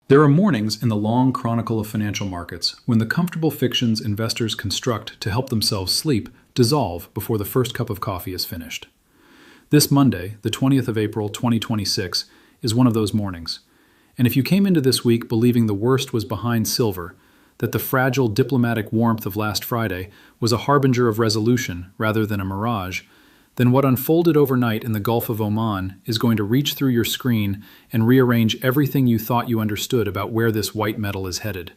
There are mornings in the long chronicle of financial markets when the comfortable fictions investors construct to help themselves sleep dissolve before the first cup of coffee is finished. This Monday, the 20th of April, 2026, is one of those mornings. And if you came into this week believing the worst was behind silver, that the fragile diplomatic warmth of last Friday was a harbinger of resolution rather than a mirage, then what unfolded overnight in the Gulf of Oman is going to reach through your screen and rearrange everything you thought you understood about where this white metal is headed.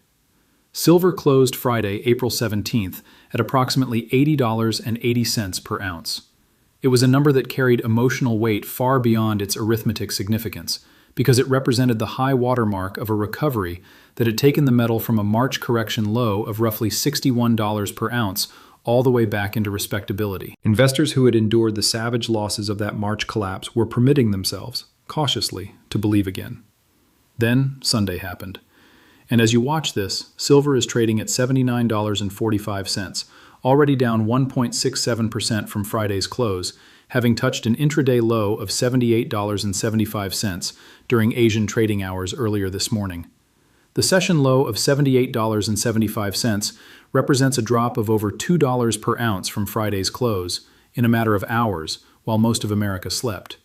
Silver closed Friday, April 17th, at approximately $80.80 per ounce. It was a number that carried emotional weight far beyond its arithmetic significance, because it represented the high watermark of a recovery that had taken the metal from a March correction low of roughly $61 per ounce all the way back into respectability. Investors who had endured the savage losses of that March collapse were permitting themselves, cautiously, to believe again. Then Sunday happened. And as you watch this, silver is trading at $79.45, already down 1.67% from Friday's close, having touched an intraday low of $78.75 during Asian trading hours earlier this morning. The session low of $78.75 represents a drop of over $2 per ounce from Friday's close in a matter of hours while most of America slept.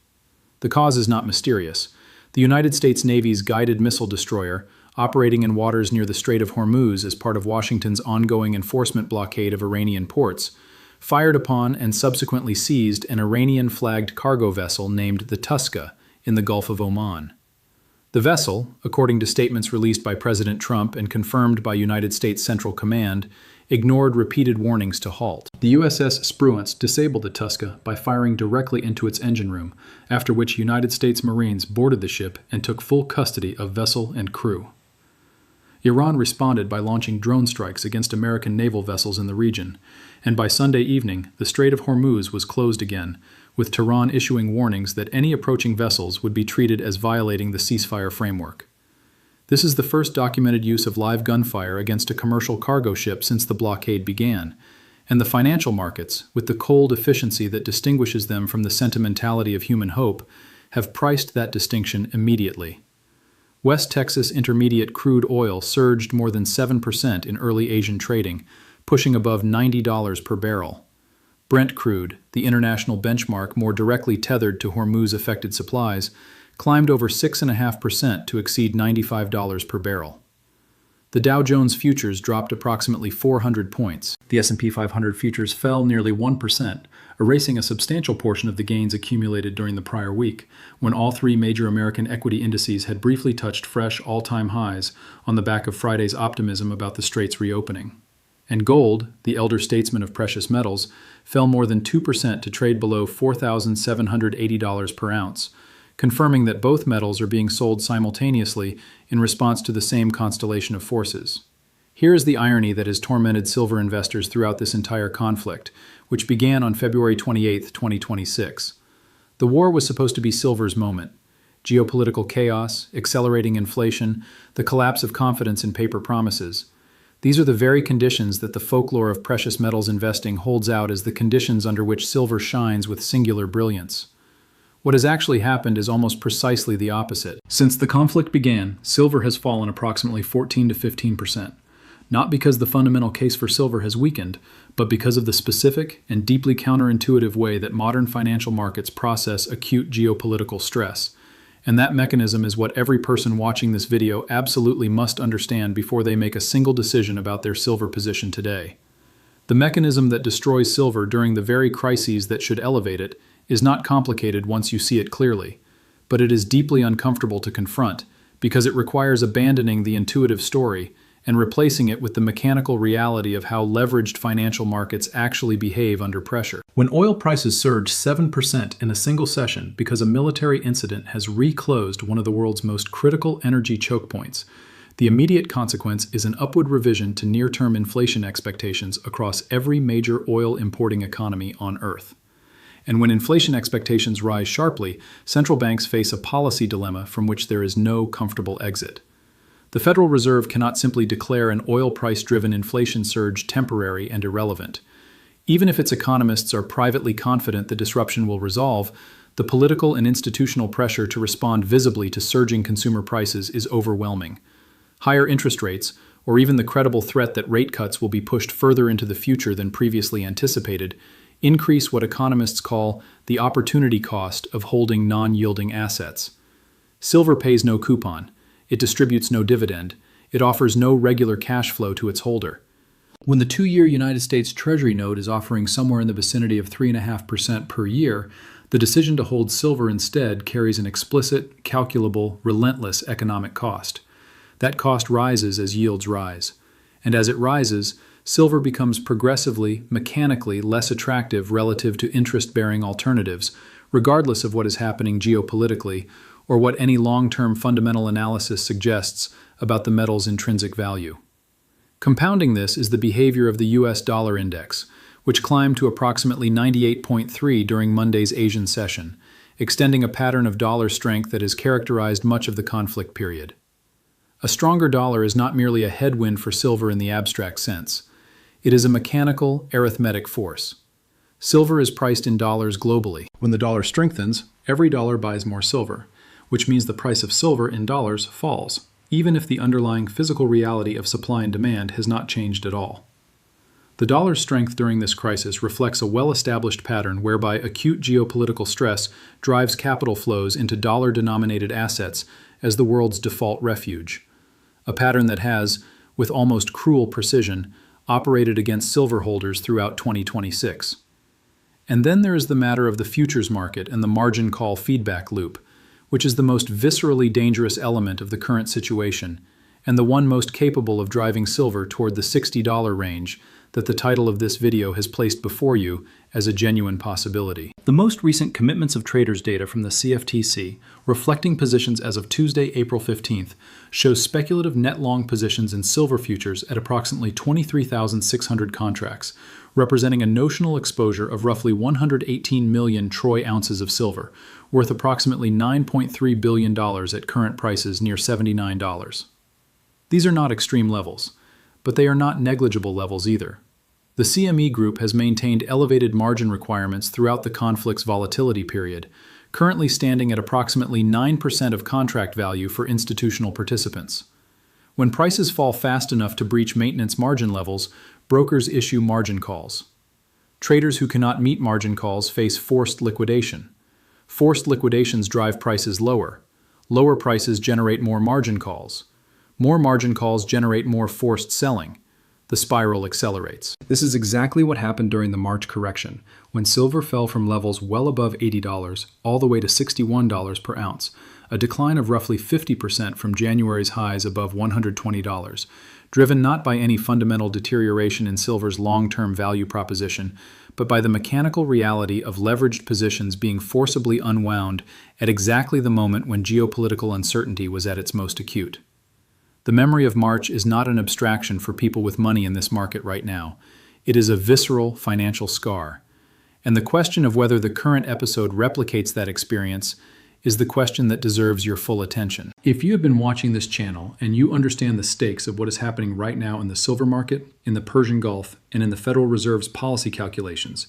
The cause is not mysterious. The United States Navy's guided missile destroyer, operating in waters near the Strait of Hormuz as part of Washington's ongoing enforcement blockade of Iranian ports, fired upon and subsequently seized an Iranian-flagged cargo vessel named the Tuska in the Gulf of Oman. The vessel, according to statements released by President Trump and confirmed by United States Central Command, ignored repeated warnings to halt. The USS Spruance disabled the Tuska by firing directly into its engine room, after which United States Marines boarded the ship and took full custody of vessel and crew. Iran responded by launching drone strikes against American naval vessels in the region, and by Sunday evening, the Strait of Hormuz was closed again, with Tehran issuing warnings that any approaching vessels would be treated as violating the ceasefire framework. This is the first documented use of live gunfire against a commercial cargo ship since the blockade began, and the financial markets, with the cold efficiency that distinguishes them from the sentimentality of human hope, have priced that distinction immediately. West Texas Intermediate crude oil surged more than 7% in early Asian trading, pushing above $90 per barrel. Brent crude, the international benchmark more directly tethered to Hormuz-affected supplies, climbed over 6.5% to exceed $95 per barrel. The Dow Jones futures dropped approximately 400 points. The S&P 500 futures fell nearly 1%, erasing a substantial portion of the gains accumulated during the prior week, when all three major American equity indices had briefly touched fresh all-time highs on the back of Friday's optimism about the Strait's reopening. And gold, the elder statesman of precious metals, fell more than 2% to trade below $4,780 per ounce, confirming that both metals are being sold simultaneously in response to the same constellation of forces. Here is the irony that has tormented silver investors throughout this entire conflict, which began on February 28, 2026. The war was supposed to be silver's moment. Geopolitical chaos, accelerating inflation, the collapse of confidence in paper promises. These are the very conditions that the folklore of precious metals investing holds out as the conditions under which silver shines with singular brilliance. What has actually happened is almost precisely the opposite. Since the conflict began, silver has fallen approximately 14 to 15%, not because the fundamental case for silver has weakened, but because of the specific and deeply counterintuitive way that modern financial markets process acute geopolitical stress. And that mechanism is what every person watching this video absolutely must understand before they make a single decision about their silver position today. The mechanism that destroys silver during the very crises that should elevate it is not complicated once you see it clearly, but it is deeply uncomfortable to confront because it requires abandoning the intuitive story and replacing it with the mechanical reality of how leveraged financial markets actually behave under pressure. When oil prices surge 7% in a single session because a military incident has reclosed one of the world's most critical energy choke points, the immediate consequence is an upward revision to near-term inflation expectations across every major oil-importing economy on Earth. And when inflation expectations rise sharply, central banks face a policy dilemma from which there is no comfortable exit. The Federal Reserve cannot simply declare an oil price-driven inflation surge temporary and irrelevant. Even if its economists are privately confident the disruption will resolve, the political and institutional pressure to respond visibly to surging consumer prices is overwhelming. Higher interest rates, or even the credible threat that rate cuts will be pushed further into the future than previously anticipated, increase what economists call the opportunity cost of holding non-yielding assets. Silver pays no coupon, it distributes no dividend, it offers no regular cash flow to its holder. When the 2-year United States Treasury note is offering somewhere in the vicinity of 3.5% per year, the decision to hold silver instead carries an explicit, calculable, relentless economic cost. That cost rises as yields rise. And as it rises, silver becomes progressively, mechanically less attractive relative to interest-bearing alternatives, regardless of what is happening geopolitically or what any long-term fundamental analysis suggests about the metal's intrinsic value. Compounding this is the behavior of the US dollar index, which climbed to approximately 98.3 during Monday's Asian session, extending a pattern of dollar strength that has characterized much of the conflict period. A stronger dollar is not merely a headwind for silver in the abstract sense. It is a mechanical, arithmetic force. Silver is priced in dollars globally. When the dollar strengthens, every dollar buys more silver, which means the price of silver in dollars falls, even if the underlying physical reality of supply and demand has not changed at all. The dollar's strength during this crisis reflects a well-established pattern whereby acute geopolitical stress drives capital flows into dollar-denominated assets as the world's default refuge, a pattern that has, with almost cruel precision, operated against silver holders throughout 2026. And then there is the matter of the futures market and the margin call feedback loop, which is the most viscerally dangerous element of the current situation, and the one most capable of driving silver toward the $60 range that the title of this video has placed before you as a genuine possibility. The most recent commitments of traders data from the CFTC, reflecting positions as of Tuesday, April 15th, shows speculative net long positions in silver futures at approximately 23,600 contracts, representing a notional exposure of roughly 118 million troy ounces of silver, worth approximately $9.3 billion at current prices near $79. These are not extreme levels, but they are not negligible levels either. The CME Group has maintained elevated margin requirements throughout the conflict's volatility period, currently standing at approximately 9% of contract value for institutional participants. When prices fall fast enough to breach maintenance margin levels, brokers issue margin calls. Traders who cannot meet margin calls face forced liquidation. Forced liquidations drive prices lower. Lower prices generate more margin calls. More margin calls generate more forced selling. The spiral accelerates. This is exactly what happened during the March correction, when silver fell from levels well above $80 all the way to $61 per ounce, a decline of roughly 50% from January's highs above $120, driven not by any fundamental deterioration in silver's long-term value proposition, but by the mechanical reality of leveraged positions being forcibly unwound at exactly the moment when geopolitical uncertainty was at its most acute. The memory of March is not an abstraction for people with money in this market right now. It is a visceral financial scar. And the question of whether the current episode replicates that experience is the question that deserves your full attention. If you have been watching this channel and you understand the stakes of what is happening right now in the silver market, in the Persian Gulf, and in the Federal Reserve's policy calculations,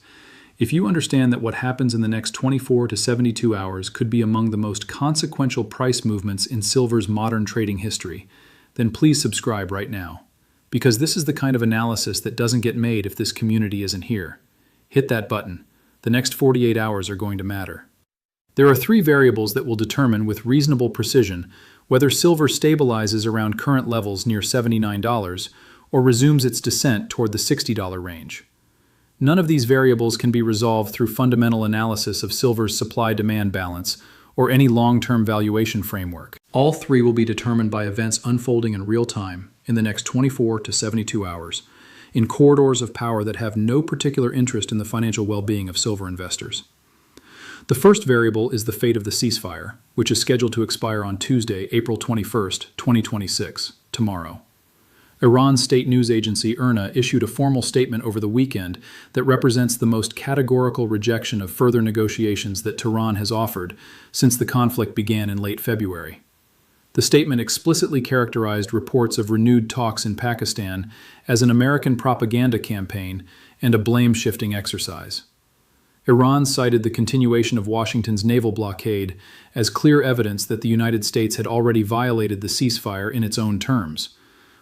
if you understand that what happens in the next 24 to 72 hours could be among the most consequential price movements in silver's modern trading history, then please subscribe right now, because this is the kind of analysis that doesn't get made if this community isn't here. Hit that button. The next 48 hours are going to matter. There are 3 variables that will determine with reasonable precision whether silver stabilizes around current levels near $79 or resumes its descent toward the $60 range. None of these variables can be resolved through fundamental analysis of silver's supply-demand balance or any long-term valuation framework. All 3 will be determined by events unfolding in real time in the next 24 to 72 hours, in corridors of power that have no particular interest in the financial well-being of silver investors. The first variable is the fate of the ceasefire, which is scheduled to expire on Tuesday, April 21st, 2026, tomorrow. Iran's state news agency IRNA issued a formal statement over the weekend that represents the most categorical rejection of further negotiations that Tehran has offered since the conflict began in late February. The statement explicitly characterized reports of renewed talks in Pakistan as an American propaganda campaign and a blame-shifting exercise. Iran cited the continuation of Washington's naval blockade as clear evidence that the United States had already violated the ceasefire in its own terms,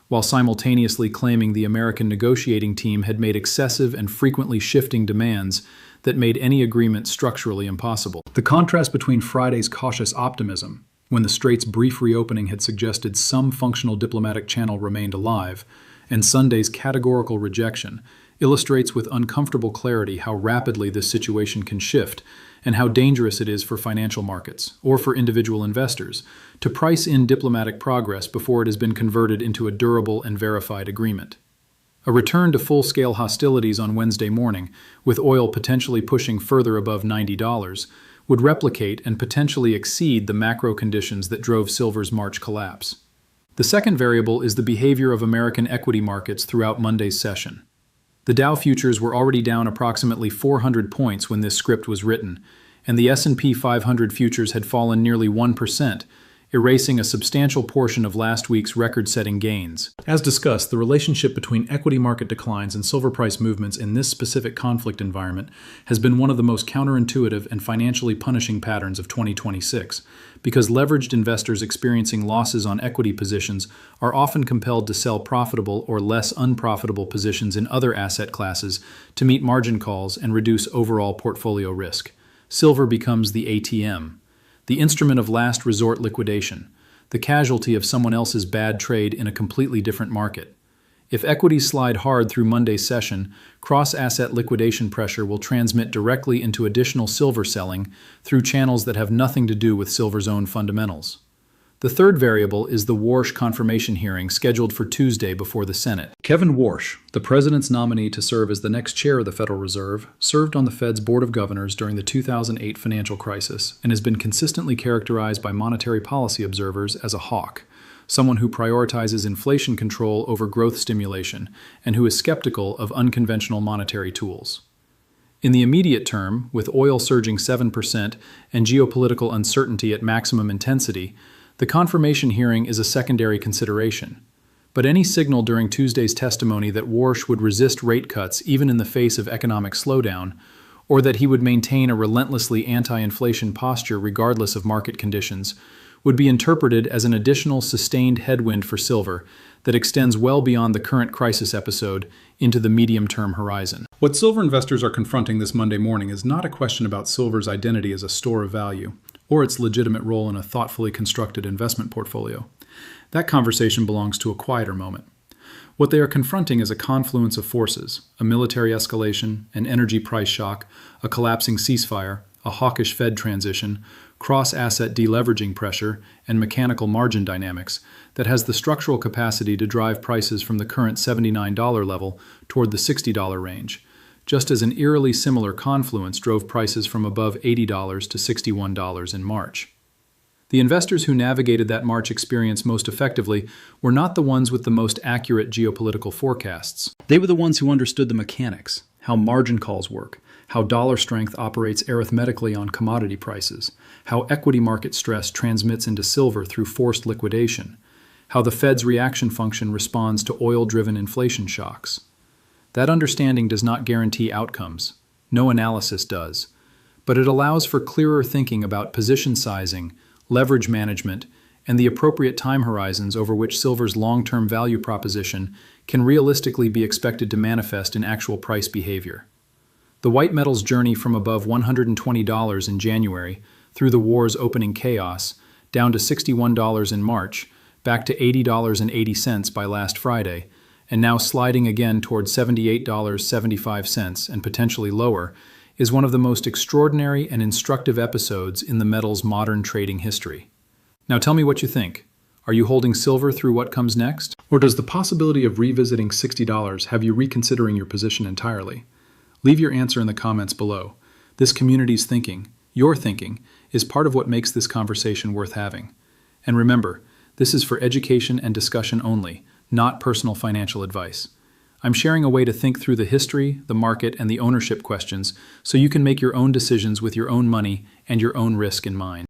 while simultaneously claiming the American negotiating team had made excessive and frequently shifting demands that made any agreement structurally impossible. The contrast between Friday's cautious optimism, when the Strait's brief reopening had suggested some functional diplomatic channel remained alive, and Sunday's categorical rejection, illustrates with uncomfortable clarity how rapidly this situation can shift and how dangerous it is for financial markets, or for individual investors, to price in diplomatic progress before it has been converted into a durable and verified agreement. A return to full-scale hostilities on Wednesday morning, with oil potentially pushing further above $90, would replicate and potentially exceed the macro conditions that drove silver's March collapse. The second variable is the behavior of American equity markets throughout Monday's session. The Dow futures were already down approximately 400 points when this script was written, and the S&P 500 futures had fallen nearly 1%, erasing a substantial portion of last week's record-setting gains. As discussed, the relationship between equity market declines and silver price movements in this specific conflict environment has been one of the most counterintuitive and financially punishing patterns of 2026, because leveraged investors experiencing losses on equity positions are often compelled to sell profitable or less unprofitable positions in other asset classes to meet margin calls and reduce overall portfolio risk. Silver becomes the ATM, the instrument of last resort liquidation, the casualty of someone else's bad trade in a completely different market. If equities slide hard through Monday's session, cross-asset liquidation pressure will transmit directly into additional silver selling through channels that have nothing to do with silver's own fundamentals. The third variable is the Warsh confirmation hearing scheduled for Tuesday before the Senate. Kevin Warsh, the president's nominee to serve as the next chair of the Federal Reserve, served on the Fed's Board of Governors during the 2008 financial crisis and has been consistently characterized by monetary policy observers as a hawk, someone who prioritizes inflation control over growth stimulation and who is skeptical of unconventional monetary tools. In the immediate term, with oil surging 7% and geopolitical uncertainty at maximum intensity, the confirmation hearing is a secondary consideration. But any signal during Tuesday's testimony that Warsh would resist rate cuts even in the face of economic slowdown, or that he would maintain a relentlessly anti-inflation posture regardless of market conditions, would be interpreted as an additional sustained headwind for silver that extends well beyond the current crisis episode into the medium-term horizon. What silver investors are confronting this Monday morning is not a question about silver's identity as a store of value, or its legitimate role in a thoughtfully constructed investment portfolio. That conversation belongs to a quieter moment. What they are confronting is a confluence of forces: a military escalation, an energy price shock, a collapsing ceasefire, a hawkish Fed transition, cross-asset deleveraging pressure, and mechanical margin dynamics that has the structural capacity to drive prices from the current $79 level toward the $60 range, just as an eerily similar confluence drove prices from above $80 to $61 in March. The investors who navigated that March experience most effectively were not the ones with the most accurate geopolitical forecasts. They were the ones who understood the mechanics, how margin calls work, how dollar strength operates arithmetically on commodity prices, how equity market stress transmits into silver through forced liquidation, how the Fed's reaction function responds to oil-driven inflation shocks. That understanding does not guarantee outcomes. No analysis does. But it allows for clearer thinking about position sizing, leverage management, and the appropriate time horizons over which silver's long-term value proposition can realistically be expected to manifest in actual price behavior. The white metal's journey from above $120 in January, through the war's opening chaos, down to $61 in March, back to $80.80 by last Friday, and now sliding again toward $78.75 and potentially lower, is one of the most extraordinary and instructive episodes in the metal's modern trading history. Now tell me what you think. Are you holding silver through what comes next? Or does the possibility of revisiting $60 have you reconsidering your position entirely? Leave your answer in the comments below. This community's thinking, your thinking, is part of what makes this conversation worth having. And remember, this is for education and discussion only, not personal financial advice. I'm sharing a way to think through the history, the market, and the ownership questions so you can make your own decisions with your own money and your own risk in mind.